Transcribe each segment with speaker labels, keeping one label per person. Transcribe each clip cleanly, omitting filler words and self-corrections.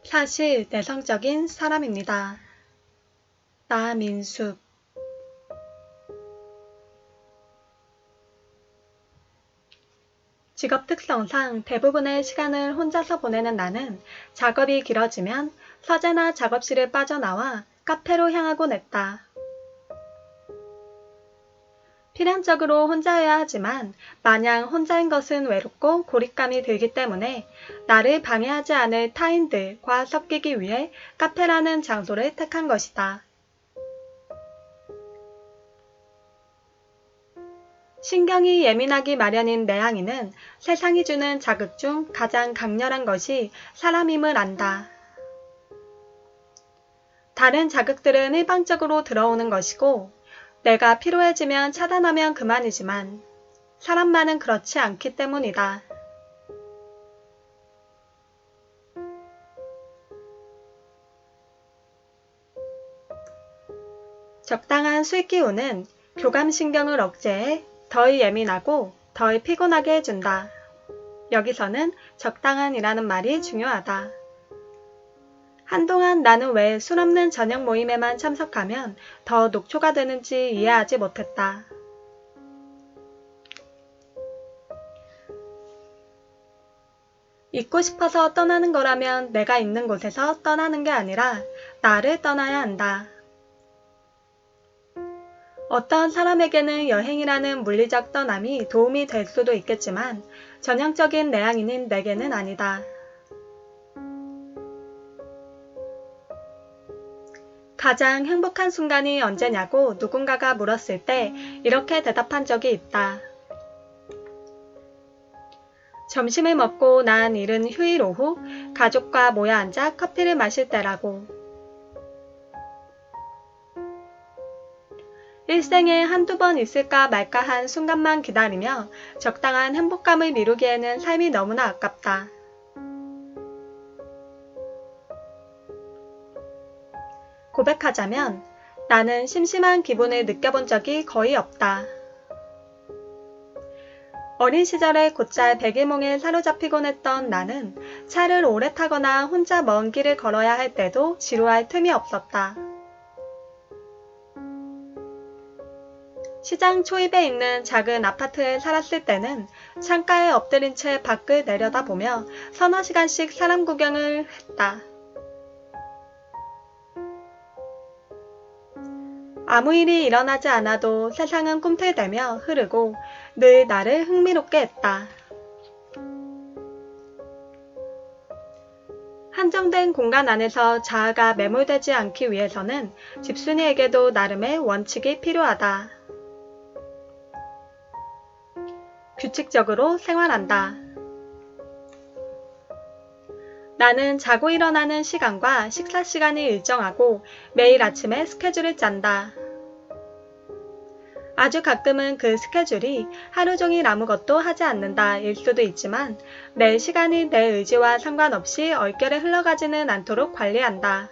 Speaker 1: 사실 내성적인 사람입니다. 나민숙. 직업 특성상 대부분의 시간을 혼자서 보내는 나는 작업이 길어지면 서재나 작업실을 빠져나와 카페로 향하곤 했다. 필연적으로 혼자여야 하지만 마냥 혼자인 것은 외롭고 고립감이 들기 때문에 나를 방해하지 않을 타인들과 섞이기 위해 카페라는 장소를 택한 것이다. 신경이 예민하기 마련인 내향인은 세상이 주는 자극 중 가장 강렬한 것이 사람임을 안다. 다른 자극들은 일방적으로 들어오는 것이고 내가 피로해지면 차단하면 그만이지만 사람만은 그렇지 않기 때문이다. 적당한 술기운은 교감신경을 억제해 덜 예민하고 덜 피곤하게 해준다. 여기서는 적당한이라는 말이 중요하다. 한동안 나는 왜 술 없는 저녁 모임에만 참석하면 더 녹초가 되는지 이해하지 못했다. 있고 싶어서 떠나는 거라면 내가 있는 곳에서 떠나는 게 아니라 나를 떠나야 한다. 어떤 사람에게는 여행이라는 물리적 떠남이 도움이 될 수도 있겠지만 전형적인 내향인인 내게는 아니다. 가장 행복한 순간이 언제냐고 누군가가 물었을 때 이렇게 대답한 적이 있다. 점심을 먹고 난 이른 휴일 오후 가족과 모여 앉아 커피를 마실 때라고. 일생에 한두 번 있을까 말까 한 순간만 기다리며 적당한 행복감을 미루기에는 삶이 너무나 아깝다. 고백하자면 나는 심심한 기분을 느껴본 적이 거의 없다. 어린 시절에 곧잘 백일몽에 사로잡히곤 했던 나는 차를 오래 타거나 혼자 먼 길을 걸어야 할 때도 지루할 틈이 없었다. 시장 초입에 있는 작은 아파트에 살았을 때는 창가에 엎드린 채 밖을 내려다보며 서너 시간씩 사람 구경을 했다. 아무 일이 일어나지 않아도 세상은 꿈틀대며 흐르고 늘 나를 흥미롭게 했다. 한정된 공간 안에서 자아가 매몰되지 않기 위해서는 집순이에게도 나름의 원칙이 필요하다. 규칙적으로 생활한다. 나는 자고 일어나는 시간과 식사 시간이 일정하고 매일 아침에 스케줄을 짠다. 아주 가끔은 그 스케줄이 하루 종일 아무것도 하지 않는다 일 수도 있지만 내 시간이 내 의지와 상관없이 얼결에 흘러가지는 않도록 관리한다.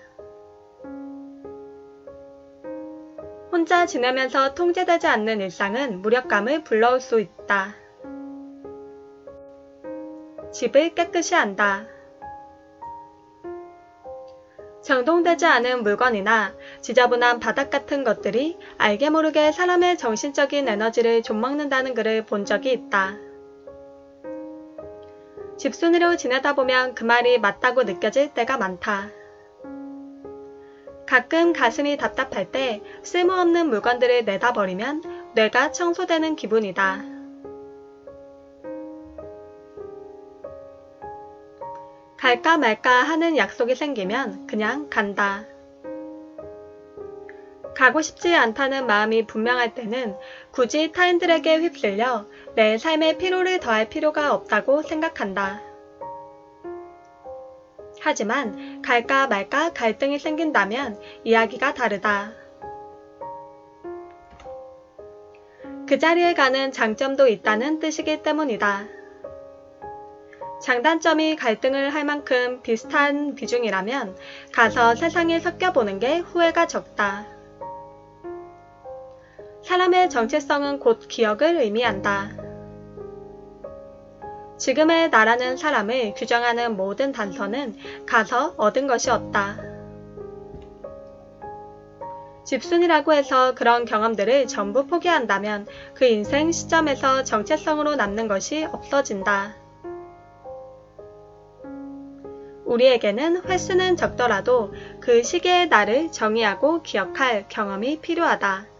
Speaker 1: 혼자 지내면서 통제되지 않는 일상은 무력감을 불러올 수 있다. 집을 깨끗이 한다. 정돈되지 않은 물건이나 지저분한 바닥 같은 것들이 알게 모르게 사람의 정신적인 에너지를 좀먹는다는 글을 본 적이 있다. 집순이로 지내다 보면 그 말이 맞다고 느껴질 때가 많다. 가끔 가슴이 답답할 때 쓸모없는 물건들을 내다 버리면 뇌가 청소되는 기분이다. 갈까 말까 하는 약속이 생기면 그냥 간다. 가고 싶지 않다는 마음이 분명할 때는 굳이 타인들에게 휩쓸려 내 삶에 피로를 더할 필요가 없다고 생각한다. 하지만 갈까 말까 갈등이 생긴다면 이야기가 다르다. 그 자리에 가는 장점도 있다는 뜻이기 때문이다. 장단점이 갈등을 할 만큼 비슷한 비중이라면 가서 세상에 섞여보는 게 후회가 적다. 사람의 정체성은 곧 기억을 의미한다. 지금의 나라는 사람을 규정하는 모든 단서는 가서 얻은 것이었다. 집순이라고 해서 그런 경험들을 전부 포기한다면 그 인생 시점에서 정체성으로 남는 것이 없어진다. 우리에게는 횟수는 적더라도 그 시기의 나를 정의하고 기억할 경험이 필요하다.